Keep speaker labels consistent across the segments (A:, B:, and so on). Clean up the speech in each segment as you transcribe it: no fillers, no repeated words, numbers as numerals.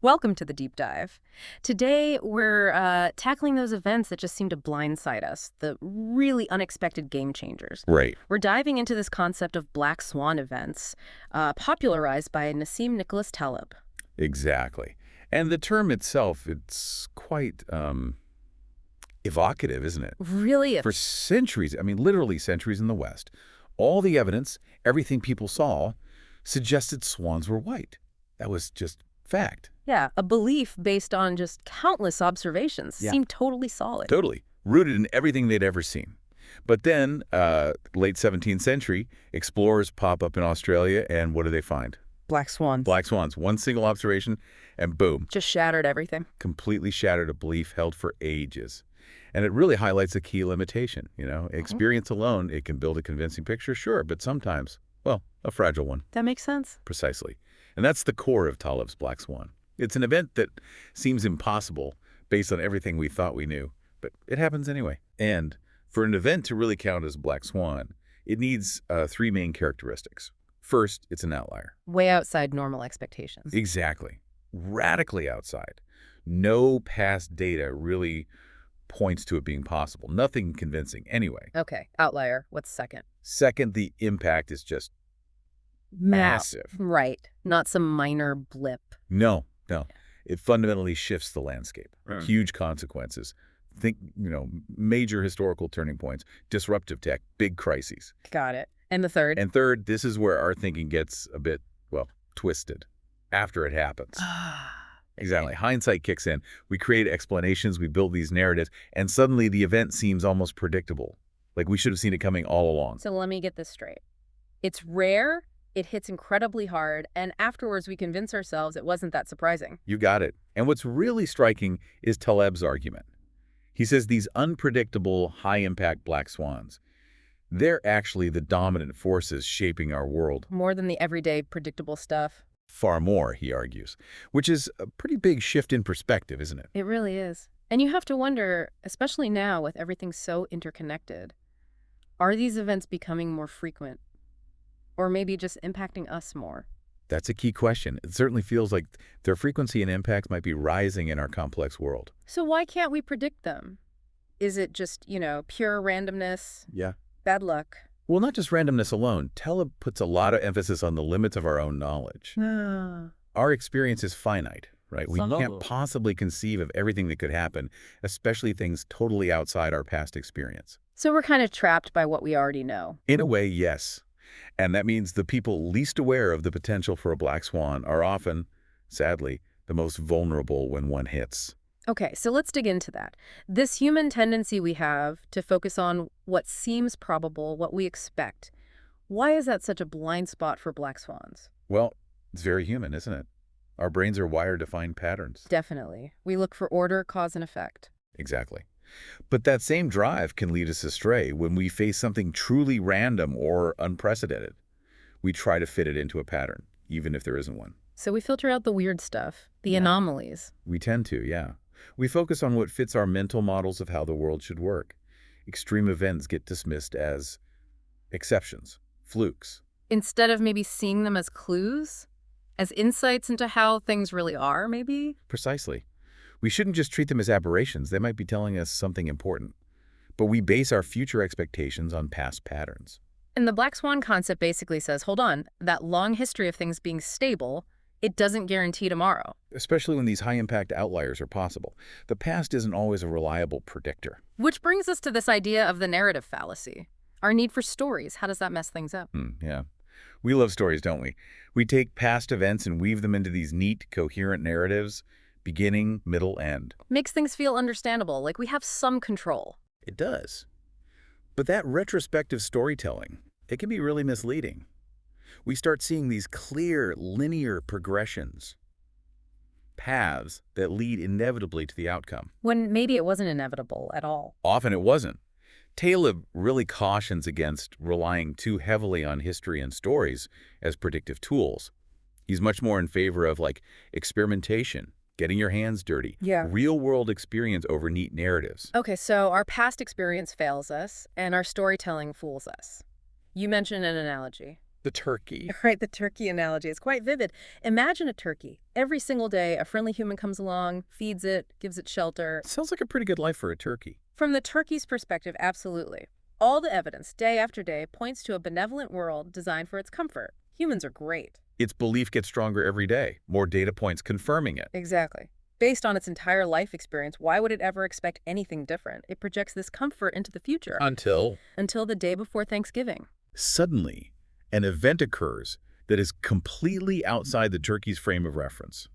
A: Welcome to the deep dive. Today, we're tackling those events that just seem to blindside us, the really unexpected game changers.
B: Right.
A: We're diving into this concept of Black Swan events, popularized by Nassim Nicholas Taleb.
B: Exactly. And the term itself, it's quite evocative, isn't it?
A: Really,
B: For centuries, I mean, literally centuries in the West, all the evidence, everything people saw, suggested swans were white. That was just fact.
A: yeah, a belief based on just countless observations
B: Yeah.
A: seemed totally solid.
B: Totally. Rooted in everything they'd ever seen. But then, late 17th century, explorers pop up in Australia, and what do they find?
A: Black swans.
B: Black swans. One single observation, and boom,
A: Just shattered everything.
B: completely shattered a belief held for ages. And it really highlights a key limitation, Experience alone, it can build a convincing picture, sure, but sometimes, well, a fragile one,
A: That makes sense.
B: precisely. And that's the core of Taleb's Black Swan. It's an event that seems impossible based on everything we thought we knew, but it happens anyway. And for an event to really count as Black Swan, it needs three main characteristics. First, it's an outlier.
A: Way outside normal expectations.
B: Exactly. Radically outside. No past data really points to it being possible. Nothing convincing anyway.
A: Okay, outlier. What's second?
B: Second, the impact is just massive.
A: Right. Not some minor blip.
B: No. It fundamentally shifts the landscape.
A: Right.
B: Huge consequences. Think, major historical turning points, disruptive tech, big crises.
A: Got it. And the third?
B: And third, this is where our thinking gets a bit, well, twisted after it happens. Exactly. Hindsight kicks in. We create explanations, we build these narratives, and suddenly the event seems almost predictable. Like we should have seen it coming all along.
A: So let me get this straight. It's rare, it hits incredibly hard, and afterwards we convince ourselves it wasn't that surprising.
B: You got it. And what's really striking is Taleb's argument. He says these unpredictable, high-impact black swans, they're actually the dominant forces shaping our world.
A: More than the everyday predictable stuff.
B: Far more, he argues, which is a pretty big shift in perspective, isn't it?
A: It really is. And you have to wonder, especially now with everything so interconnected, are these events becoming more frequent? Or maybe just impacting us more?
B: That's a key question. It certainly feels like their frequency and impacts might be rising in our complex world.
A: So why can't we predict them? Is it just, pure randomness?
B: Yeah.
A: Bad luck?
B: Well, not just randomness alone. Taleb puts a lot of emphasis on the limits of our own knowledge. Our experience is finite, right? We can't possibly conceive of everything that could happen, especially things totally outside our past experience.
A: So we're kind of trapped by what we already know.
B: In a way, yes. And that means the people least aware of the potential for a black swan are often, sadly, the most vulnerable when one hits.
A: Okay, so let's dig into that. This human tendency we have to focus on what seems probable, what we expect. Why is that such a blind spot for black swans?
B: Well, it's very human, isn't it? Our brains are wired to find patterns.
A: Definitely. We look for order, cause, and effect.
B: Exactly. But that same drive can lead us astray when we face something truly random or unprecedented. We try to fit it into a pattern, even if there isn't one.
A: So we filter out the weird stuff, the
B: Yeah.
A: anomalies.
B: We tend to, yeah. We focus on what fits our mental models of how the world should work. Extreme events get dismissed as exceptions, flukes.
A: Instead of maybe seeing them as clues, as insights into how things really are, maybe?
B: Precisely. We shouldn't just treat them as aberrations. They might be telling us something important. But we base our future expectations on past patterns.
A: And the black swan concept basically says, hold on, that long history of things being stable, it doesn't guarantee tomorrow.
B: Especially when these high-impact outliers are possible. The past isn't always a reliable predictor.
A: Which brings us to this idea of the narrative fallacy. Our need for stories, how does that mess things up?
B: Yeah. We love stories, don't we? We take past events and weave them into these neat, coherent narratives, beginning, middle, end.
A: Makes things feel understandable, like we have some control.
B: It does. But that retrospective storytelling, it can be really misleading. We start seeing these clear, linear progressions, paths that lead inevitably to the outcome.
A: When maybe it wasn't inevitable at all.
B: Often it wasn't. Taleb really cautions against relying too heavily on history and stories as predictive tools. He's much more in favor of, experimentation, getting your hands dirty, real-world experience over neat narratives.
A: Okay, so our past experience fails us, and our storytelling fools us. You mentioned an analogy.
B: The turkey.
A: Right, the turkey analogy is quite vivid. Imagine a turkey. Every single day, a friendly human comes along, feeds it, gives it shelter.
B: Sounds like a pretty good life for a turkey.
A: From the turkey's perspective, absolutely. All the evidence, day after day, points to a benevolent world designed for its comfort. Humans are great.
B: Its belief gets stronger every day, more data points confirming it.
A: Exactly. Based on its entire life experience, why would it ever expect anything different? It projects this comfort into the future. Until the day before Thanksgiving.
B: Suddenly, an event occurs that is completely outside the turkey's frame of reference,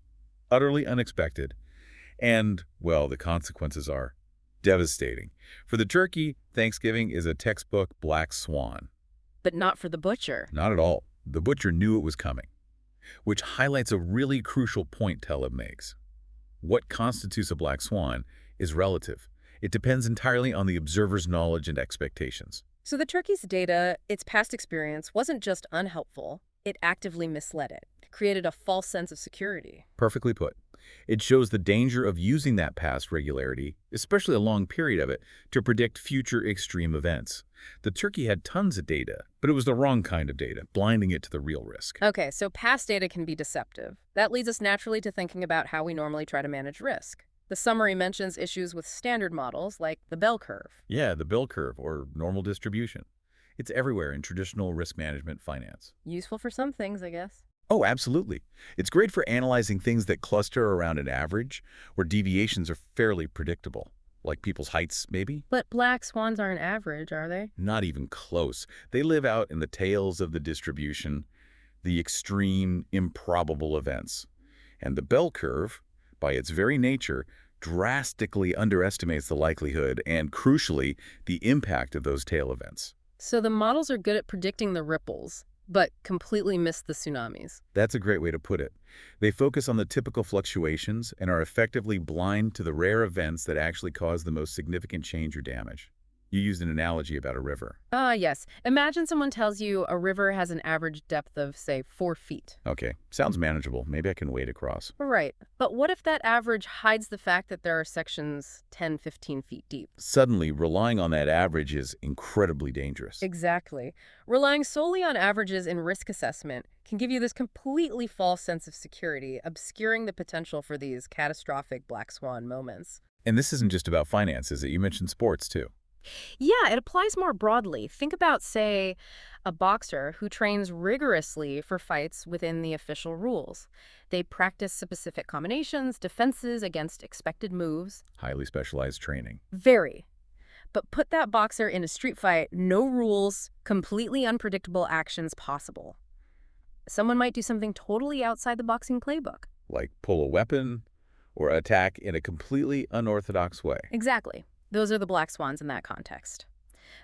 B: utterly unexpected, and, well, the consequences are devastating. For the turkey, Thanksgiving is a textbook Black Swan.
A: But not for the butcher.
B: Not at all. The butcher knew it was coming, which highlights a really crucial point Taleb makes. What constitutes a black swan is relative. It depends entirely on the observer's knowledge and expectations.
A: So the turkey's data, its past experience, wasn't just unhelpful. It actively misled it. It created a false sense of security.
B: Perfectly put. It shows the danger of using that past regularity, especially a long period of it, to predict future extreme events. The turkey had tons of data, but it was the wrong kind of data, blinding it to the real risk.
A: Okay, so past data can be deceptive. That leads us naturally to thinking about how we normally try to manage risk. The summary mentions issues with standard models like the bell curve.
B: Yeah, the bell curve, or normal distribution. It's everywhere in traditional risk management finance.
A: Useful for some things, I guess.
B: Oh, absolutely. It's great for analyzing things that cluster around an average, where deviations are fairly predictable, like people's heights, maybe?
A: But black swans aren't average, are they?
B: Not even close. They live out in the tails of the distribution, the extreme, improbable events. And the bell curve, by its very nature, drastically underestimates the likelihood and, crucially, the impact of those tail events.
A: So the models are good at predicting the ripples, but completely miss the tsunamis.
B: That's a great way to put it. They focus on the typical fluctuations and are effectively blind to the rare events that actually cause the most significant change or damage. You used an analogy about a river.
A: Yes. Imagine someone tells you a river has an average depth of, say, 4 feet.
B: Okay, sounds manageable. Maybe I can wade across.
A: Right. But what if that average hides the fact that there are sections 10, 15 feet deep?
B: Suddenly, relying on that average is incredibly dangerous.
A: Exactly. Relying solely on averages in risk assessment can give you this completely false sense of security, obscuring the potential for these catastrophic black swan moments.
B: And this isn't just about finance, is it? You mentioned sports, too.
A: Yeah, it applies more broadly. Think about, say, a boxer who trains rigorously for fights within the official rules. They practice specific combinations, defenses against expected moves.
B: Highly specialized training.
A: Very. But put that boxer in a street fight, no rules, completely unpredictable actions possible. Someone might do something totally outside the boxing playbook.
B: Like pull a weapon or attack in a completely unorthodox way.
A: Exactly. Those are the black swans in that context.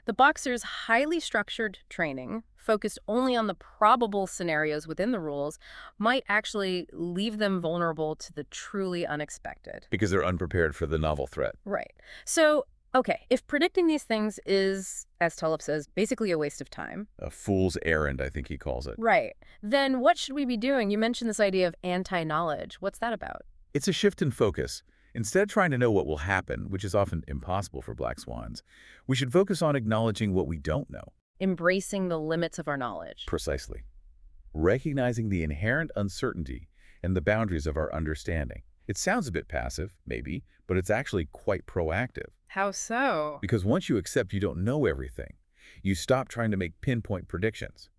A: The boxer's highly structured training, focused only on the probable scenarios within the rules, might actually leave them vulnerable to the truly unexpected.
B: Because they're unprepared for the novel threat.
A: Right. So, okay, if predicting these things is, as Taleb says, basically a waste of time.
B: A fool's errand, I think he calls it.
A: Right. Then what should we be doing? You mentioned this idea of anti-knowledge. What's that about?
B: It's a shift in focus. Instead of trying to know what will happen, which is often impossible for black swans, we should focus on acknowledging what we don't know.
A: Embracing the limits of our knowledge.
B: Precisely. Recognizing the inherent uncertainty and the boundaries of our understanding. It sounds a bit passive, maybe, but it's actually quite proactive.
A: How so?
B: Because once you accept you don't know everything, you stop trying to make pinpoint predictions.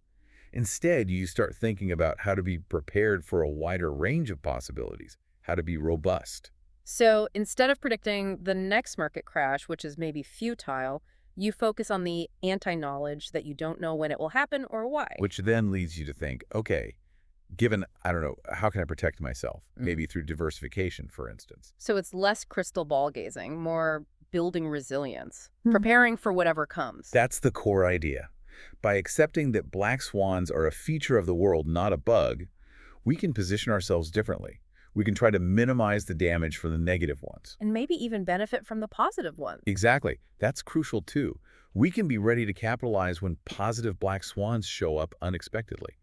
B: Instead, you start thinking about how to be prepared for a wider range of possibilities, how to be robust.
A: So instead of predicting the next market crash, which is maybe futile, you focus on the anti-knowledge that you don't know when it will happen or why.
B: Which then leads you to think, okay, given, I don't know, how can I protect myself? Maybe through diversification, for instance.
A: So it's less crystal ball gazing, more building resilience, preparing for whatever comes.
B: That's the core idea. By accepting that black swans are a feature of the world, not a bug, we can position ourselves differently. We can try to minimize the damage from the negative ones.
A: And maybe even benefit from the positive ones.
B: Exactly. That's crucial too. We can be ready to capitalize when positive black swans show up unexpectedly.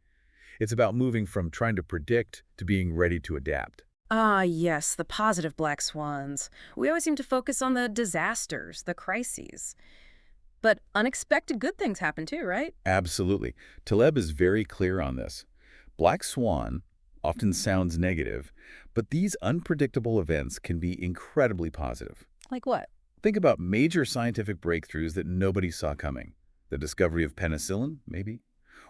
B: It's about moving from trying to predict to being ready to adapt.
A: Ah, yes, the positive black swans. We always seem to focus on the disasters, the crises. But unexpected good things happen too, right?
B: Absolutely. Taleb is very clear on this. Black Swan often sounds negative, but these unpredictable events can be incredibly positive.
A: Like what?
B: Think about major scientific breakthroughs that nobody saw coming. The discovery of penicillin, maybe?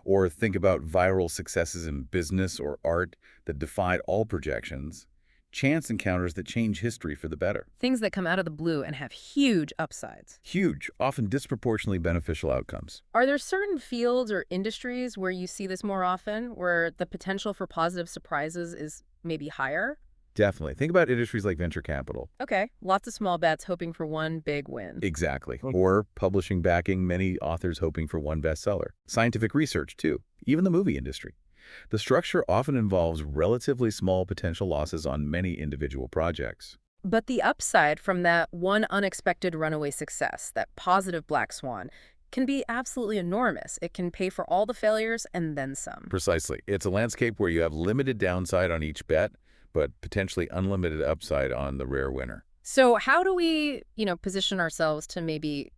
B: Or think about viral successes in business or art that defied all projections. Chance encounters that change history for the better.
A: Things that come out of the blue and have huge upsides.
B: Huge, often disproportionately beneficial outcomes.
A: Are there certain fields or industries where you see this more often, where the potential for positive surprises is maybe higher?
B: Definitely. Think about industries like venture capital.
A: Okay, lots of small bets hoping for one big win.
B: Exactly. Or publishing backing, many authors hoping for one bestseller. Scientific research, too. Even the movie industry. The structure often involves relatively small potential losses on many individual projects.
A: But the upside from that one unexpected runaway success, that positive black swan, can be absolutely enormous. It can pay for all the failures and then some.
B: Precisely. It's a landscape where you have limited downside on each bet, but potentially unlimited upside on the rare winner.
A: So how do we, position ourselves to maybe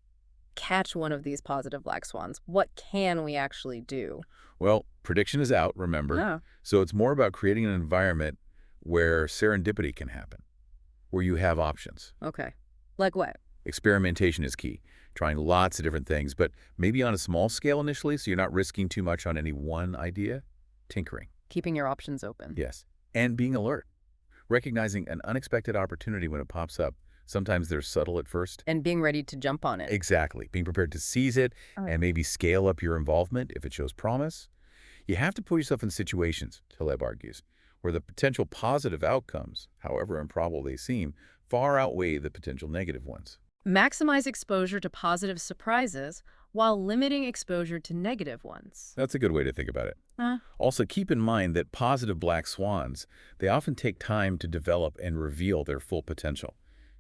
A: catch one of these positive black swans? What can we actually do?
B: Well, prediction is out, remember?
A: Yeah.
B: So it's more about creating an environment where serendipity can happen, where you have options.
A: Okay. Like what?
B: Experimentation is key, trying lots of different things, but maybe on a small scale initially, so you're not risking too much on any one idea. Tinkering.
A: Keeping your options open.
B: Yes. And being alert. Recognizing an unexpected opportunity when it pops up. Sometimes they're subtle at first.
A: And being ready to jump on it.
B: Exactly. Being prepared to seize it
A: Right.
B: and maybe scale up your involvement if it shows promise. You have to put yourself in situations, Taleb argues, where the potential positive outcomes, however improbable they seem, far outweigh the potential negative ones.
A: Maximize exposure to positive surprises while limiting exposure to negative ones.
B: That's a good way to think about it. Also, keep in mind that positive black swans, they often take time to develop and reveal their full potential.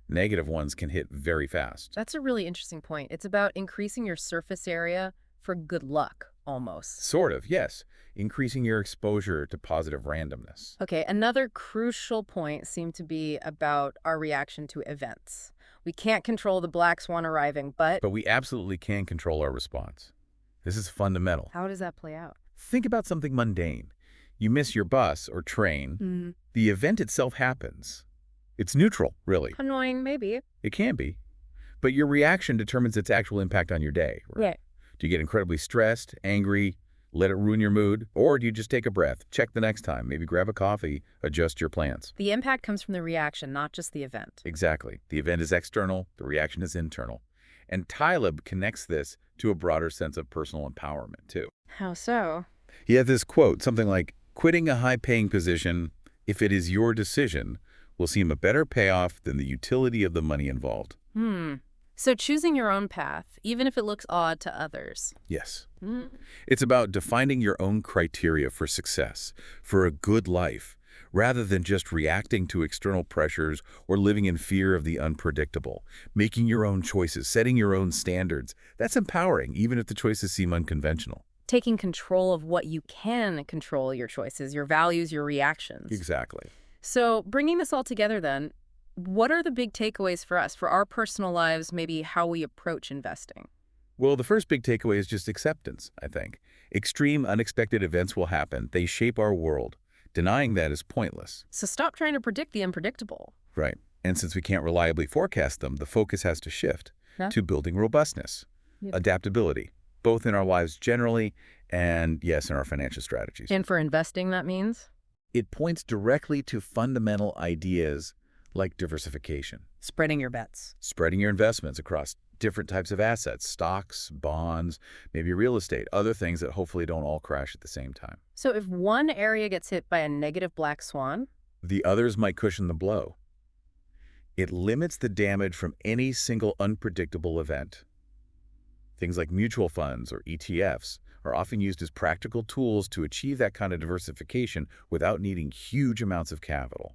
B: Negative ones can hit very fast.
A: That's a really interesting point. It's about increasing your surface area for good luck, almost.
B: Sort of, yes. Increasing your exposure to positive randomness.
A: Okay, another crucial point seemed to be about our reaction to events. We can't control the black swan arriving, but
B: But we absolutely can control our response. This is fundamental.
A: how does that play out?
B: Think about something mundane. You miss your bus or train. The event itself happens. It's neutral, really.
A: Annoying, maybe.
B: It can be. But your reaction determines its actual impact on your day.
A: Yeah.
B: Do you get incredibly stressed, angry, let it ruin your mood? Or do you just take a breath, check the next time, maybe grab a coffee, adjust your plans?
A: The impact comes from the reaction, not just the event.
B: Exactly. The event is external, the reaction is internal. And Taleb connects this to a broader sense of personal empowerment, too.
A: How so?
B: He had this quote, something like, quitting a high-paying position, if it is your decision, will seem a better payoff than the utility of the money involved.
A: So choosing your own path, even if it looks odd to others.
B: Yes. It's about defining your own criteria for success, for a good life, rather than just reacting to external pressures or living in fear of the unpredictable. Making your own choices, setting your own standards, that's empowering, even if the choices seem unconventional.
A: Taking control of what you can control, your choices, your values, your reactions.
B: Exactly.
A: So bringing this all together then, what are the big takeaways for us, for our personal lives, maybe how we approach investing?
B: Well, the first big takeaway is just acceptance, I think. Extreme, unexpected events will happen. They shape our world. Denying that is pointless.
A: So stop trying to predict the unpredictable.
B: Right. And since we can't reliably forecast them, the focus has to shift to building robustness, adaptability, both in our lives generally and, yes, in our financial strategies.
A: And for investing, that means?
B: It points directly to fundamental ideas like diversification.
A: Spreading your bets.
B: Spreading your investments across different types of assets, stocks, bonds, maybe real estate, other things that hopefully don't all crash at the same time.
A: So if one area gets hit by a negative black swan,
B: The others might cushion the blow. It limits the damage from any single unpredictable event. Things like mutual funds or ETFs are often used as practical tools to achieve that kind of diversification without needing huge amounts of capital.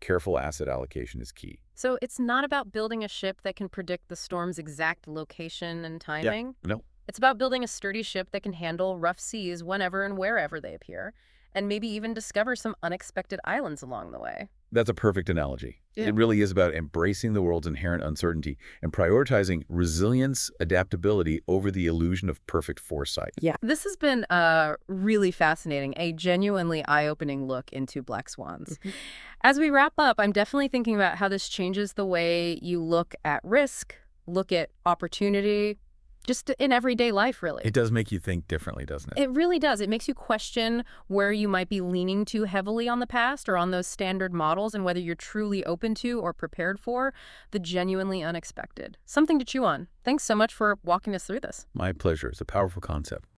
B: Careful asset allocation is key.
A: so it's not about building a ship that can predict the storm's exact location and timing.
B: No.
A: It's about building a sturdy ship that can handle rough seas whenever and wherever they appear, and maybe even discover some unexpected islands along the way.
B: That's a perfect analogy.
A: Yeah.
B: It really is about embracing the world's inherent uncertainty and prioritizing resilience, adaptability over the illusion of perfect foresight.
A: Yeah. This has been really fascinating, a genuinely eye-opening look into black swans. As we wrap up, I'm definitely thinking about how this changes the way you look at risk, look at opportunity, just in everyday life, really.
B: It does make you think differently, doesn't it?
A: It really does. It makes you question where you might be leaning too heavily on the past or on those standard models and whether you're truly open to or prepared for the genuinely unexpected. Something to chew on. Thanks so much for walking us through this.
B: My pleasure. It's a powerful concept.